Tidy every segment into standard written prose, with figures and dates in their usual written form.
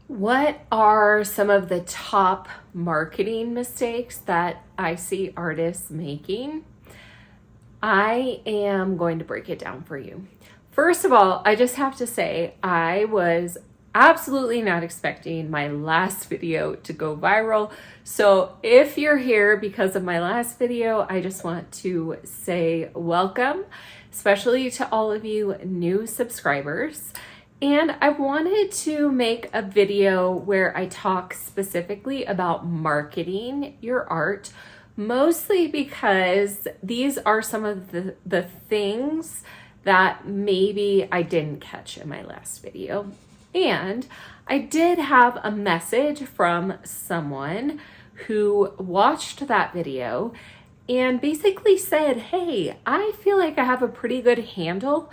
What are some of the top marketing mistakes that I see artists making? I am going to break it down for you. First of all, I just have to say I was absolutely not expecting my last video to go viral. So if you're here because of my last video, I just want to say welcome, especially to all of you new subscribers. And I wanted to make a video where I talk specifically about marketing your art, mostly because these are some of the things that maybe I didn't catch in my last video. And I did have a message from someone who watched that video and basically said, hey, I feel like I have a pretty good handle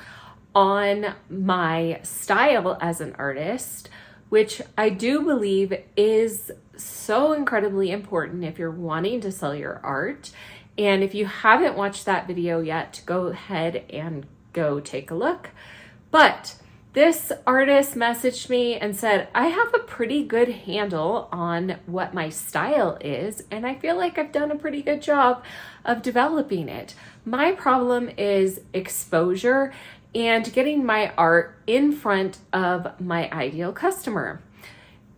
on my style as an artist, which I do believe is so incredibly important if you're wanting to sell your art. And if you haven't watched that video yet, go ahead and go take a look. But this artist messaged me and said, I have a pretty good handle on what my style is, and I feel like I've done a pretty good job of developing it. My problem is exposure and getting my art in front of my ideal customer.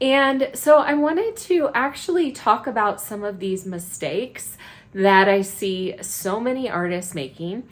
And so I wanted to actually talk about some of these mistakes that I see so many artists making.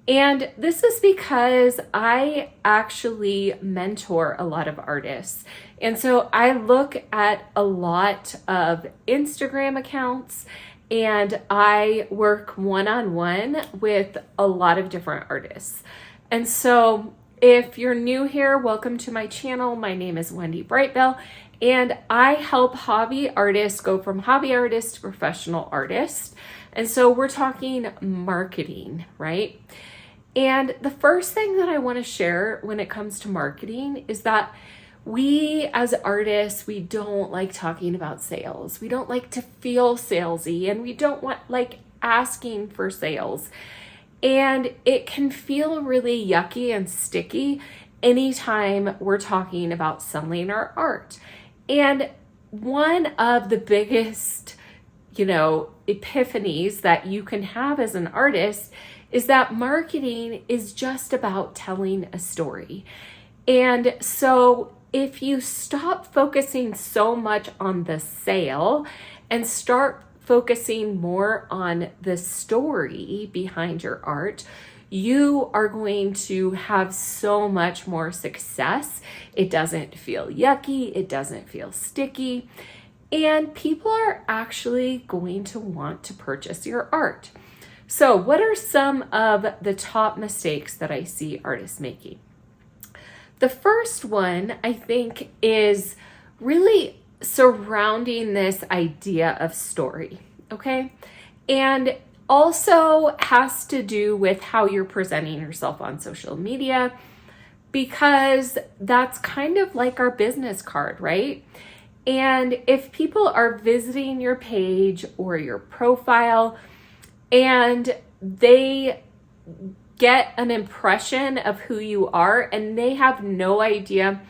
And this is because I actually mentor a lot of artists. And so I look at a lot of Instagram accounts and I work one-on-one with a lot of different artists. And so if you're new here, welcome to my channel. My name is Wendy Brightbell, and I help hobby artists go from hobby artist to professional artist. And so we're talking marketing, right? And the first thing that I want to share when it comes to marketing is that we as artists, we don't like talking about sales. We don't like to feel salesy, and we don't want like asking for sales. And it can feel really yucky and sticky anytime we're talking about selling our art. And one of the biggest, epiphanies that you can have as an artist is that marketing is just about telling a story. And so if you stop focusing so much on the sale and start focusing more on the story behind your art, you are going to have so much more success. It doesn't feel yucky, it doesn't feel sticky, and people are actually going to want to purchase your art. So what are some of the top mistakes that I see artists making? The first one, I think, is really surrounding this idea of story, okay? And also has to do with how you're presenting yourself on social media, because that's kind of like our business card, right? And if people are visiting your page or your profile and they get an impression of who you are and they have no idea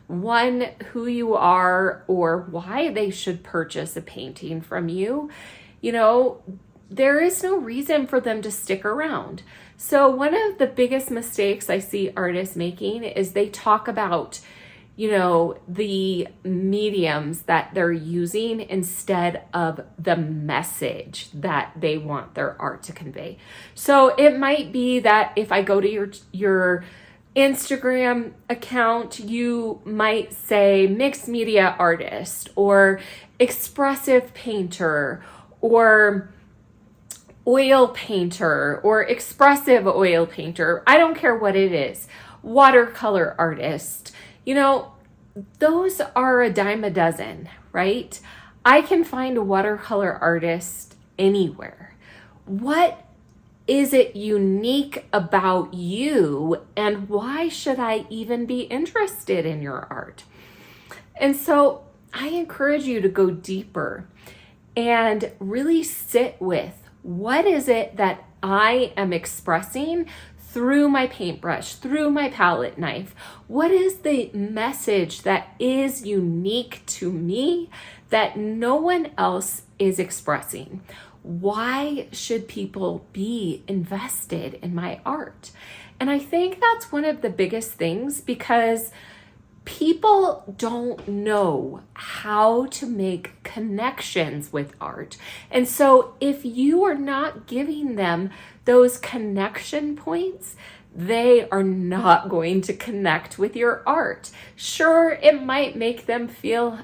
one, who you are or why they should purchase a painting from you, there is no reason for them to stick around. So one of the biggest mistakes I see artists making is they talk about, the mediums that they're using instead of the message that they want their art to convey. So it might be that if I go to your Instagram account, you might say mixed media artist or expressive painter or oil painter or expressive oil painter. I don't care what it is. Watercolor artist. Those are a dime a dozen, right? I can find a watercolor artist anywhere. What is it unique about you, and why should I even be interested in your art? And so I encourage you to go deeper and really sit with what is it that I am expressing through my paintbrush, through my palette knife? What is the message that is unique to me that no one else is expressing? Why should people be invested in my art? And I think that's one of the biggest things, because people don't know how to make connections with art. And so if you are not giving them those connection points, they are not going to connect with your art. Sure, it might make them feel,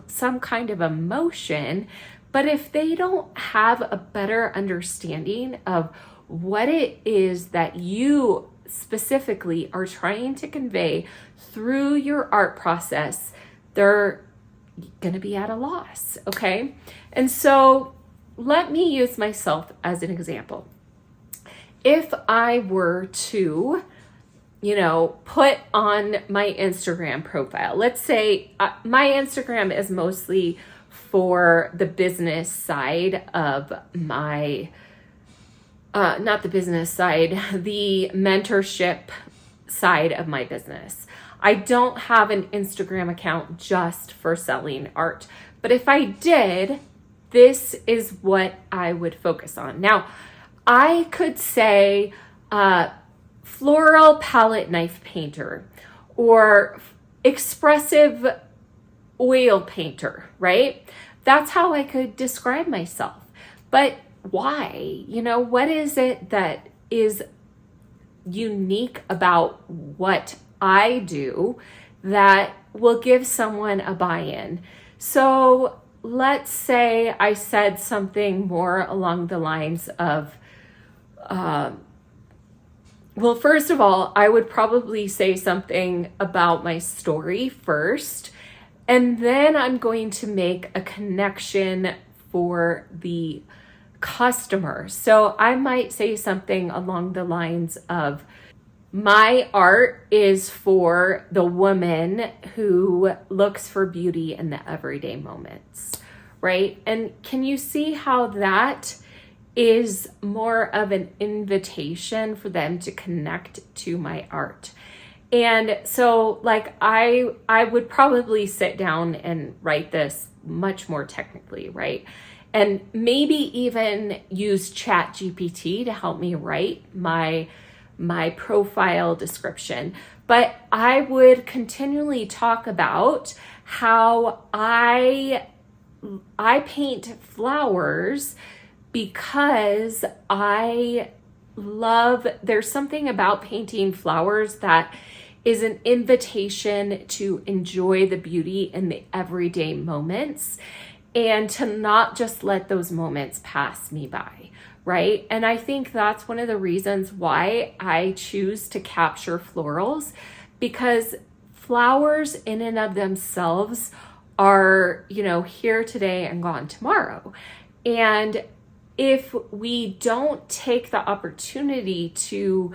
some kind of emotion, but if they don't have a better understanding of what it is that you specifically are trying to convey through your art process, they're going to be at a loss, okay? And so let me use myself as an example. If I were to, put on my Instagram profile, let's say my Instagram is mostly for the business side of my not the business side, the mentorship side of my business. I don't have an Instagram account just for selling art. But if I did, this is what I would focus on. Now, I could say floral palette knife painter or expressive oil painter, right? That's how I could describe myself. But why? What is it that is unique about what I do that will give someone a buy-in? So let's say I said something more along the lines of, first of all, I would probably say something about my story first, and then I'm going to make a connection for the customer. So I might say something along the lines of, my art is for the woman who looks for beauty in the everyday moments, right? And can you see how that is more of an invitation for them to connect to my art? And so I would probably sit down and write this much more technically, right? And maybe even use ChatGPT to help me write my profile description. But I would continually talk about how I paint flowers because there's something about painting flowers that is an invitation to enjoy the beauty in the everyday moments, and to not just let those moments pass me by, right? And I think that's one of the reasons why I choose to capture florals, because flowers in and of themselves are, here today and gone tomorrow. And if we don't take the opportunity to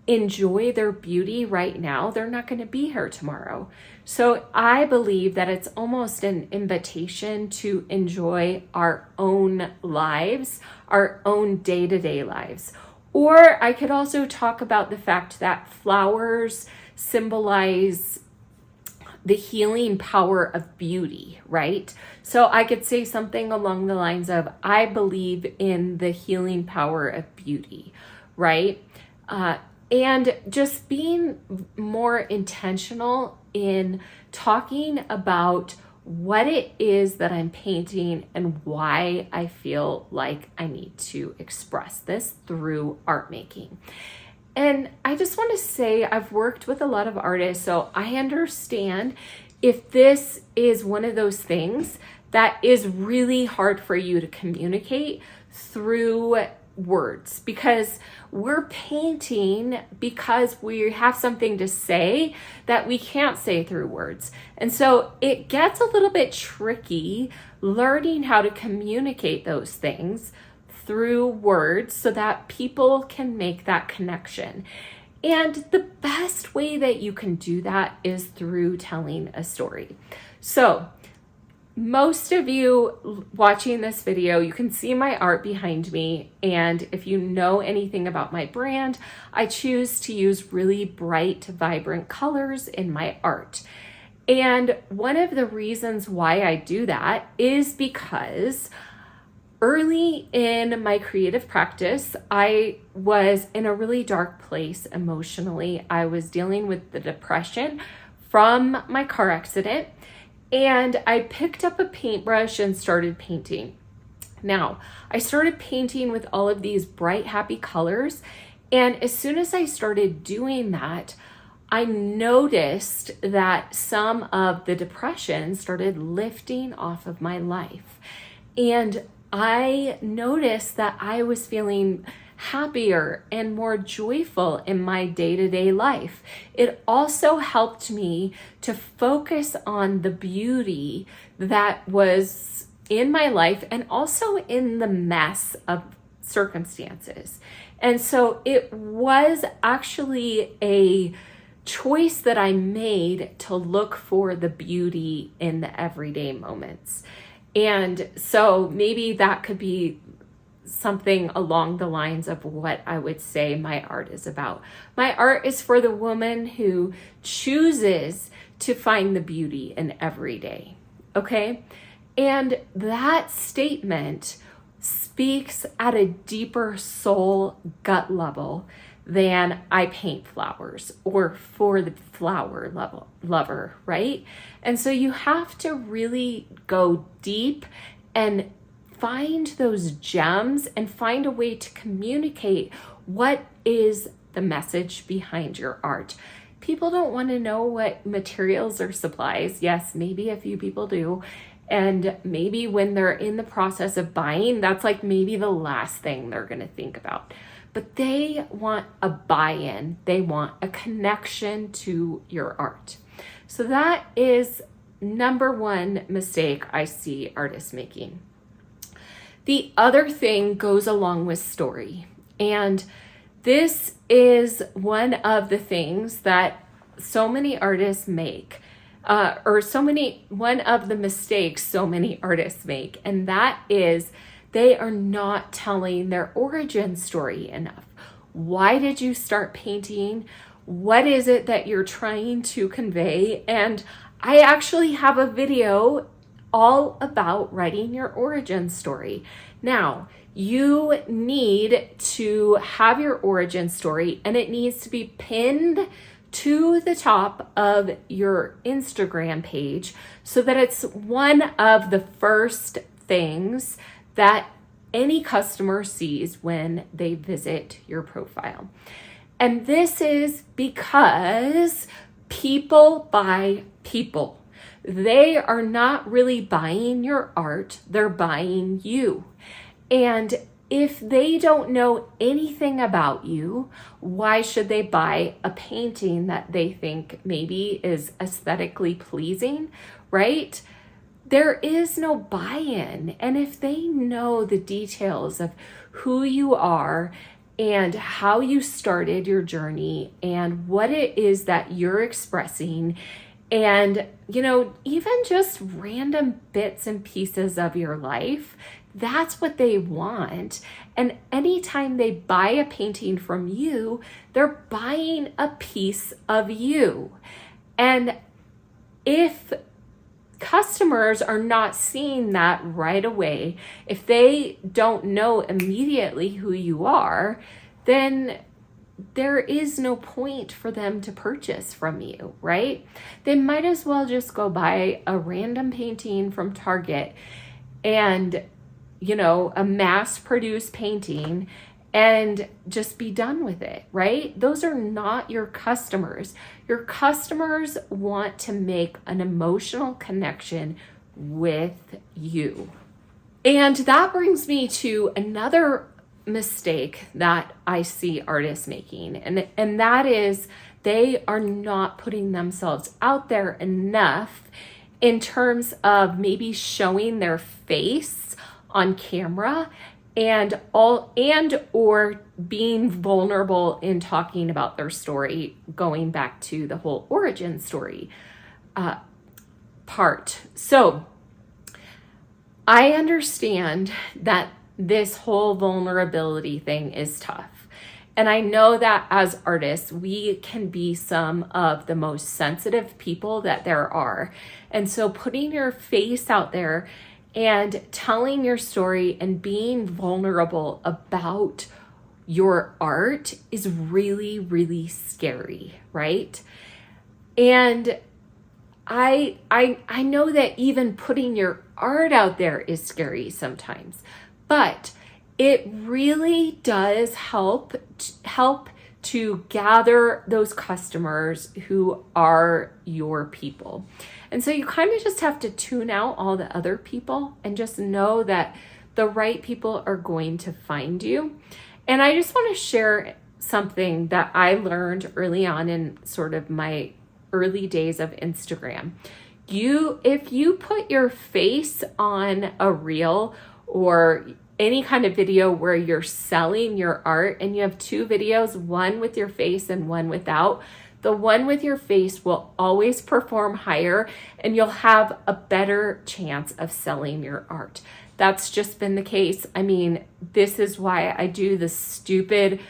enjoy their beauty right now, they're not going to be here tomorrow. So I believe that it's almost an invitation to enjoy our own lives, our own day-to-day lives. Or I could also talk about the fact that flowers symbolize the healing power of beauty, right? So I could say something along the lines of, I believe in the healing power of beauty, right? And just being more intentional in talking about what it is that I'm painting and why I feel like I need to express this through art making. And I just want to say, I've worked with a lot of artists, so I understand if this is one of those things that is really hard for you to communicate through words, because we're painting because we have something to say that we can't say through words. And so it gets a little bit tricky learning how to communicate those things through words so that people can make that connection. And the best way that you can do that is through telling a story. So most of you watching this video, you can see my art behind me. And if you know anything about my brand, I choose to use really bright, vibrant colors in my art. And one of the reasons why I do that is because early in my creative practice, I was in a really dark place emotionally. I was dealing with the depression from my car accident. And I picked up a paintbrush and started painting. Now, I started painting with all of these bright, happy colors. And as soon as I started doing that, I noticed that some of the depression started lifting off of my life. And I noticed that I was feeling happier and more joyful in my day-to-day life. It also helped me to focus on the beauty that was in my life and also in the mess of circumstances. And so it was actually a choice that I made to look for the beauty in the everyday moments. And so maybe that could be something along the lines of what I would say my art is about. My art is for the woman who chooses to find the beauty in every day, okay? And that statement speaks at a deeper soul gut level than I paint flowers or for the flower lover, right? And so you have to really go deep and find those gems and find a way to communicate what is the message behind your art. People don't want to know what materials or supplies. Yes, maybe a few people do. And maybe when they're in the process of buying, that's like maybe the last thing they're going to think about. But they want a buy-in. They want a connection to your art. So that is number one mistake I see artists making. The other thing goes along with story. And this is one of the things that so many artists make, one of the mistakes so many artists make. And that is they are not telling their origin story enough. Why did you start painting? What is it that you're trying to convey? And I actually have a video all about writing your origin story. Now, you need to have your origin story and it needs to be pinned to the top of your Instagram page so that it's one of the first things that any customer sees when they visit your profile. And this is because people buy people. They are not really buying your art, they're buying you. And if they don't know anything about you, why should they buy a painting that they think maybe is aesthetically pleasing, right? There is no buy-in. And if they know the details of who you are and how you started your journey and what it is that you're expressing, and, even just random bits and pieces of your life, that's what they want. And anytime they buy a painting from you, they're buying a piece of you. And if customers are not seeing that right away, if they don't know immediately who you are, then there is no point for them to purchase from you, right? They might as well just go buy a random painting from Target and, a mass-produced painting and just be done with it, right? Those are not your customers. Your customers want to make an emotional connection with you. And that brings me to another mistake that I see artists making, and that is they are not putting themselves out there enough in terms of maybe showing their face on camera and or being vulnerable in talking about their story, going back to the whole origin story part. So I understand that this whole vulnerability thing is tough. And I know that as artists, we can be some of the most sensitive people that there are. And so putting your face out there and telling your story and being vulnerable about your art is really, really scary, right? And I know that even putting your art out there is scary sometimes, but it really does help to gather those customers who are your people. And so you kind of just have to tune out all the other people and just know that the right people are going to find you. And I just want to share something that I learned early on in sort of my early days of Instagram. If you put your face on a reel or any kind of video where you're selling your art and you have two videos, one with your face and one without, the one with your face will always perform higher and you'll have a better chance of selling your art. That's just been the case. I mean, this is why I do the stupid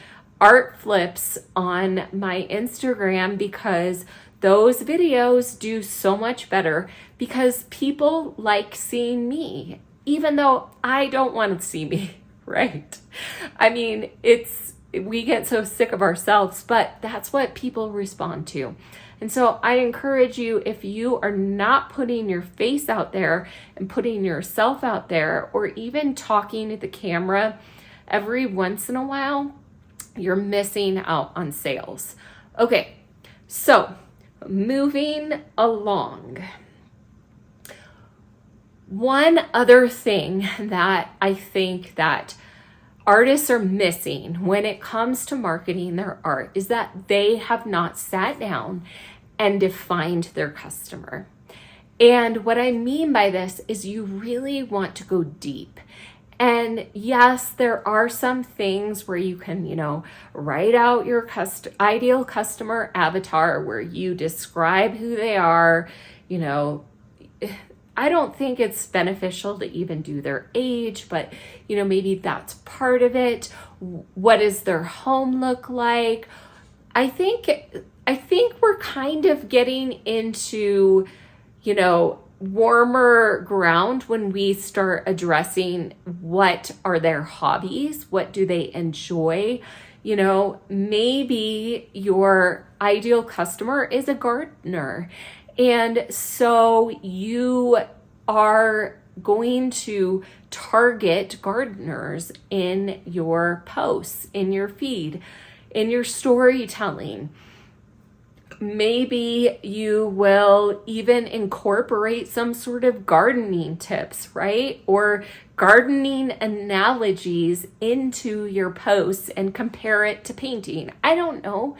art flips on my Instagram, because those videos do so much better because people like seeing me, even though I don't want to see me, right? I mean, we get so sick of ourselves, but that's what people respond to. And so I encourage you, if you are not putting your face out there and putting yourself out there, or even talking to the camera every once in a while, you're missing out on sales. Okay, so moving along. One other thing that I think that artists are missing when it comes to marketing their art is that they have not sat down and defined their customer. And what I mean by this is you really want to go deep. And yes, there are some things where you can, write out your ideal customer avatar where you describe who they are. I don't think it's beneficial to even do their age, but maybe that's part of it. What does their home look like? I think we're kind of getting into, warmer ground when we start addressing what are their hobbies, what do they enjoy. Maybe your ideal customer is a gardener, and so you are going to target gardeners in your posts, in your feed, in your storytelling. Maybe you will even incorporate some sort of gardening tips, right? Or gardening analogies into your posts and compare it to painting. I don't know,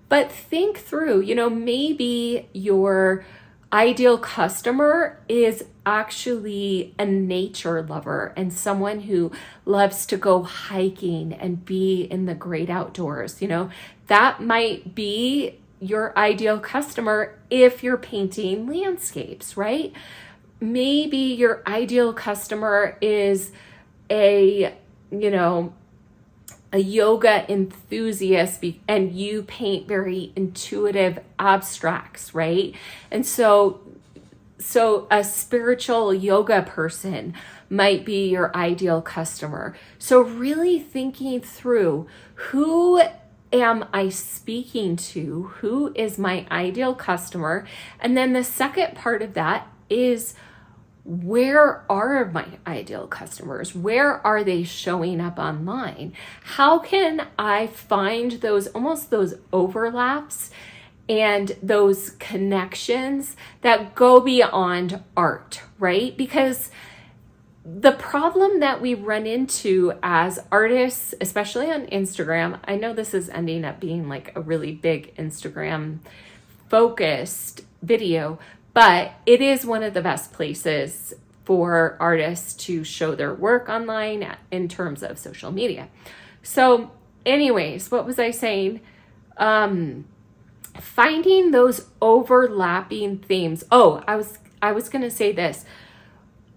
but think through, maybe your ideal customer is actually a nature lover and someone who loves to go hiking and be in the great outdoors. That might be your ideal customer if you're painting landscapes, right? Maybe your ideal customer is a yoga enthusiast and you paint very intuitive abstracts, right? And so a spiritual yoga person might be your ideal customer. So really thinking through, who am I speaking to? Who is my ideal customer? And then the second part of that is, where are my ideal customers? Where are they showing up online? How can I find those overlaps and those connections that go beyond art, right? Because the problem that we run into as artists, especially on Instagram, I know this is ending up being like a really big Instagram focused video, but it is one of the best places for artists to show their work online in terms of social media. So anyways, what was I saying? Finding those overlapping themes. Oh, I was going to say this.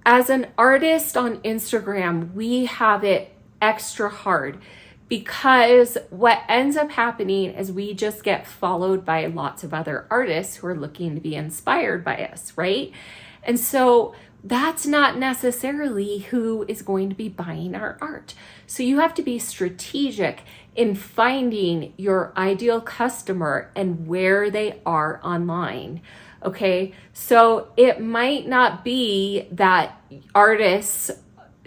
as an artist on Instagram, we have it extra hard because what ends up happening is we just get followed by lots of other artists who are looking to be inspired by us, right? And so that's not necessarily who is going to be buying our art. So you have to be strategic in finding your ideal customer and where they are online. Okay, so it might not be that artists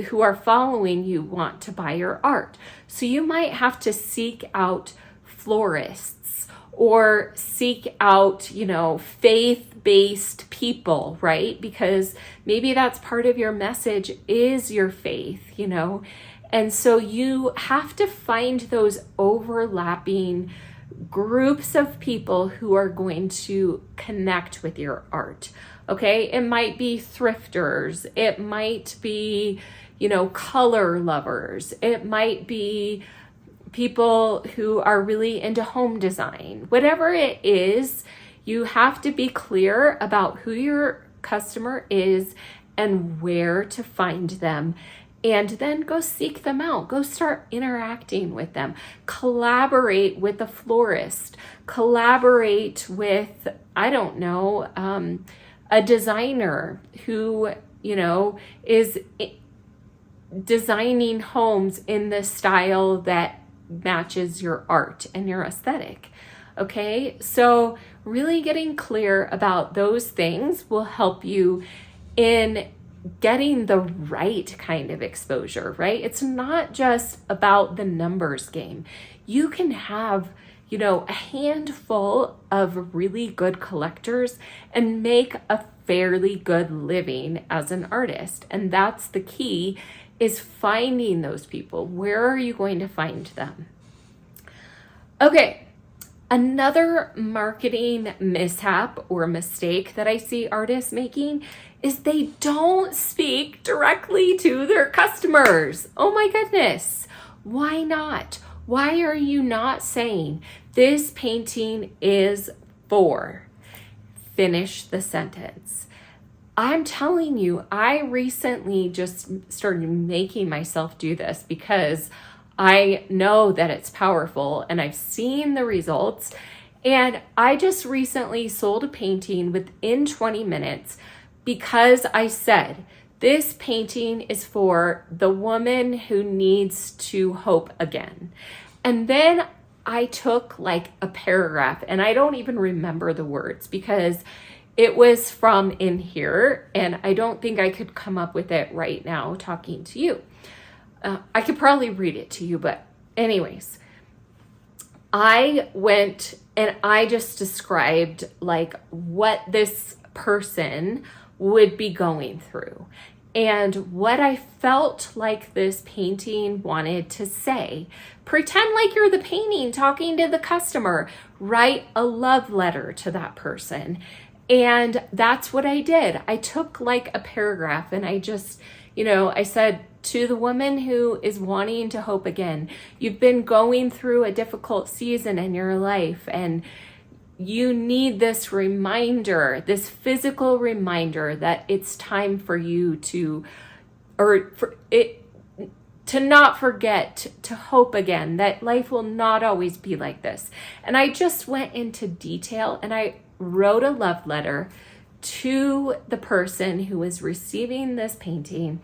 who are following you want to buy your art. So you might have to seek out florists or seek out, faith-based people, right? Because maybe that's part of your message is your faith, And so you have to find those overlapping groups of people who are going to connect with your art. Okay, it might be thrifters, it might be, color lovers, it might be people who are really into home design. Whatever it is, you have to be clear about who your customer is and where to find them. And then go seek them out. Go start interacting with them. Collaborate with a florist. Collaborate with, a designer who, is designing homes in the style that matches your art and your aesthetic. Okay, so really getting clear about those things will help you in getting the right kind of exposure, right? It's not just about the numbers game. You can have, a handful of really good collectors and make a fairly good living as an artist. And that's the key, is finding those people. Where are you going to find them? Okay, another marketing mishap or mistake that I see artists making is they don't speak directly to their customers. Oh my goodness, why not? Why are you not saying this painting is for? Finish the sentence. I'm telling you, I recently just started making myself do this because I know that it's powerful and I've seen the results. And I just recently sold a painting within 20 minutes because I said, this painting is for the woman who needs to hope again. And then I took like a paragraph, and I don't even remember the words because it was from in here, and I don't think I could come up with it right now talking to you. I could probably read it to you, but anyways, I went and I just described like what this person would be going through and what I felt like this painting wanted to say. Pretend like you're the painting talking to the customer. Write a love letter to that person. And that's what I did. I took like a paragraph and I just, I said, to the woman who is wanting to hope again, you've been going through a difficult season in your life and you need this reminder, this physical reminder that it's time for you to not forget to hope again, that life will not always be like this. And I just went into detail and I wrote a love letter to the person who was receiving this painting.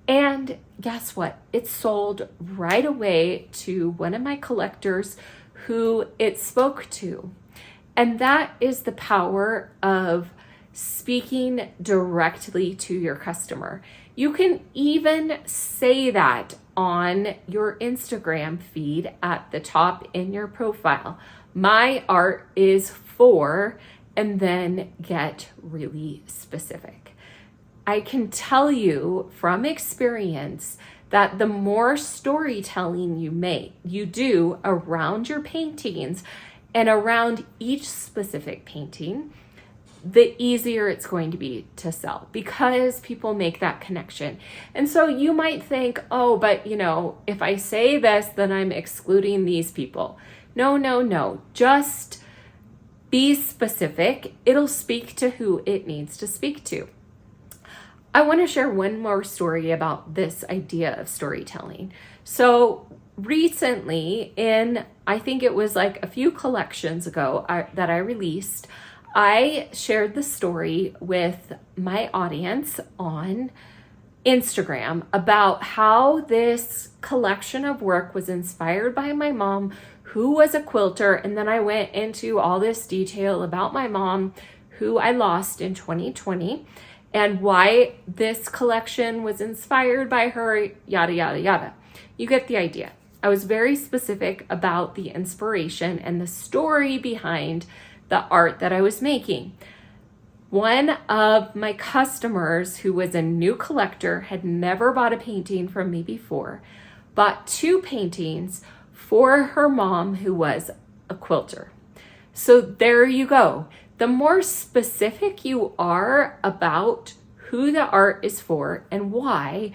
And guess what? It sold right away to one of my collectors who it spoke to. And that is the power of speaking directly to your customer. You can even say that on your Instagram feed at the top in your profile. My art is for, and then get really specific. I can tell you from experience that the more storytelling you do around your paintings and around each specific painting, the easier it's going to be to sell because people make that connection. And so you might think, oh, but if I say this, then I'm excluding these people. No. Just be specific. It'll speak to who it needs to speak to. I want to share one more story about this idea of storytelling. So recently, I think it was like a few collections ago that I released, I shared the story with my audience on Instagram about how this collection of work was inspired by my mom, who was a quilter. And then I went into all this detail about my mom, who I lost in 2020, and why this collection was inspired by her, yada, yada, yada. You get the idea. I was very specific about the inspiration and the story behind the art that I was making. One of my customers, who was a new collector, had never bought a painting from me before, bought 2 paintings for her mom, who was a quilter. So there you go. The more specific you are about who the art is for and why,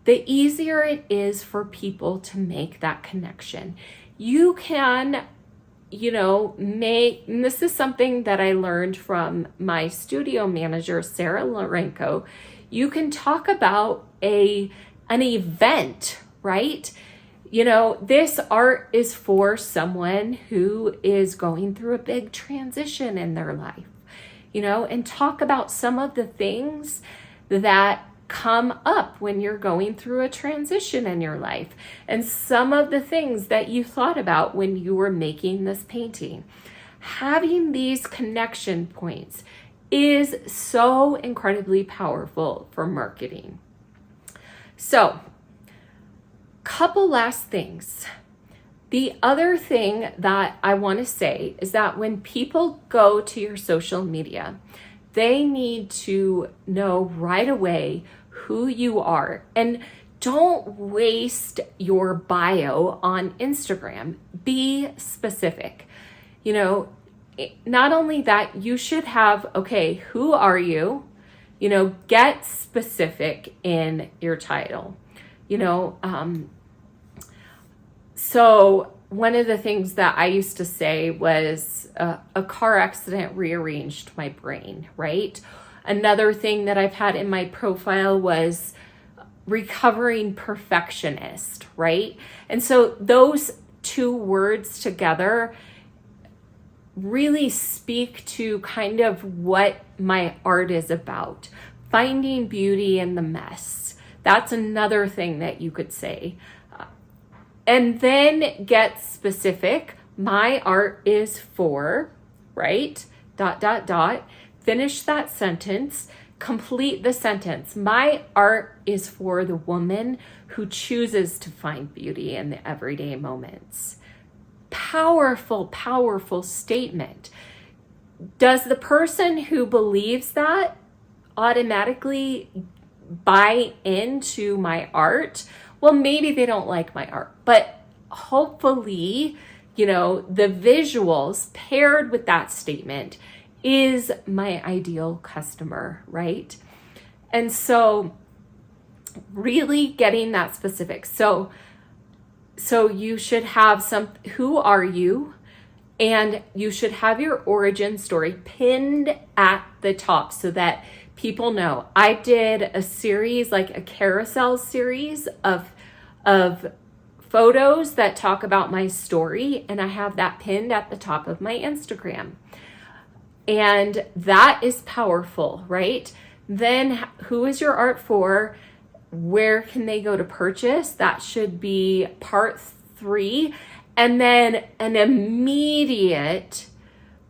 the easier it is for people to make that connection. You can, and this is something that I learned from my studio manager, Sarah Lorenko. You can talk about an event, right? This art is for someone who is going through a big transition in their life, and talk about some of the things that come up when you're going through a transition in your life, and some of the things that you thought about when you were making this painting. Having these connection points is so incredibly powerful for marketing. So, couple last things. The other thing that I want to say is that when people go to your social media, they need to know right away who you are. And don't waste your bio on Instagram. Be specific. Not only that, you should have, okay, who are you? Get specific in your title. So one of the things that I used to say was a car accident rearranged my brain, right? Another thing that I've had in my profile was recovering perfectionist, right? And so those 2 words together really speak to kind of what my art is about. Finding beauty in the mess. That's another thing that you could say. And then get specific. My art is for, right? ... Finish that sentence. Complete the sentence. My art is for the woman who chooses to find beauty in the everyday moments. Powerful, powerful statement. Does the person who believes that automatically buy into my art? Well, maybe they don't like my art, but hopefully, the visuals paired with that statement is my ideal customer, right? And so really getting that specific. So you should have who are you? And you should have your origin story pinned at the top so that people know. I did a series, like a carousel series of photos that talk about my story, and I have that pinned at the top of my Instagram. And that is powerful, right? Then who is your art for? Where can they go to purchase? That should be part 3. And then an immediate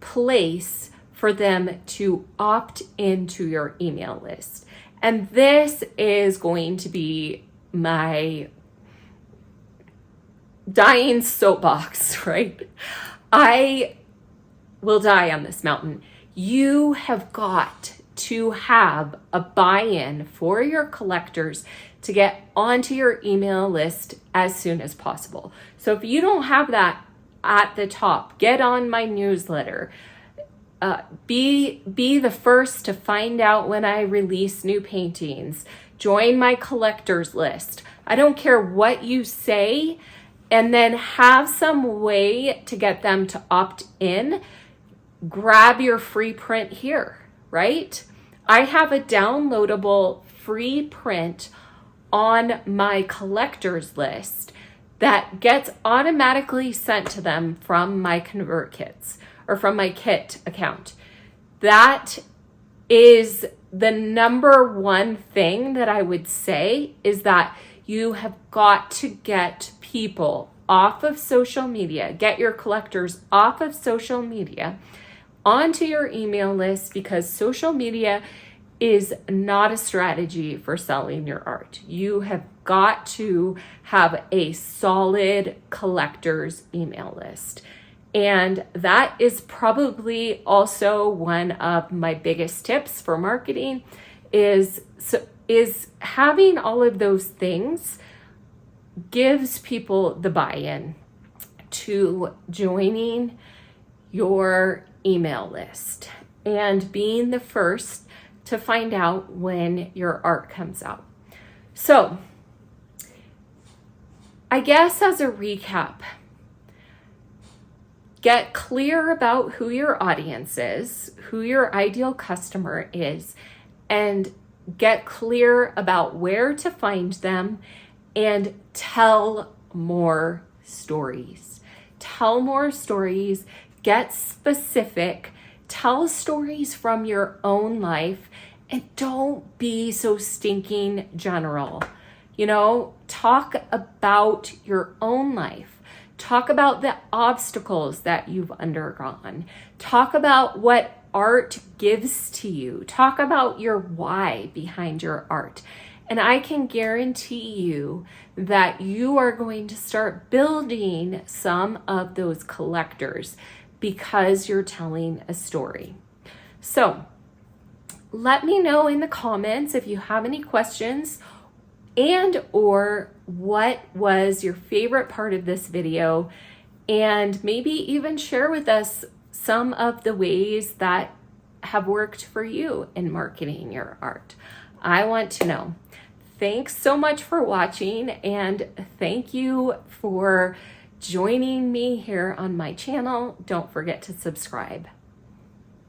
place for them to opt into your email list. And this is going to be my dying soapbox, right? I will die on this mountain. You have got to have a buy-in for your collectors to get onto your email list as soon as possible. So if you don't have that at the top, get on my newsletter. Be the first to find out when I release new paintings. Join my collectors list. I don't care what you say, and then have some way to get them to opt in. Grab your free print here, right? I have a downloadable free print on my collector's list that gets automatically sent to them from my Convert Kits or from my kit account. That is the number one thing that I would say, is that you have got to get people off of social media, get your collectors off of social media onto your email list, because social media is not a strategy for selling your art. You have got to have a solid collector's email list. And that is probably also one of my biggest tips for marketing, is having all of those things gives people the buy-in to joining your email list and being the first to find out when your art comes out. So, I guess as a recap, get clear about who your audience is, who your ideal customer is, and get clear about where to find them, and tell more stories. Tell more stories, get specific, tell stories from your own life, and don't be so stinking general. You know, talk about your own life. Talk about the obstacles that you've undergone. Talk about what art gives to you. Talk about your why behind your art. And I can guarantee you that you are going to start building some of those collectors because you're telling a story. So let me know in the comments if you have any questions, and or what was your favorite part of this video, and maybe even share with us some of the ways that have worked for you in marketing your art. I want to know. Thanks so much for watching, and thank you for joining me here on my channel. Don't forget to subscribe.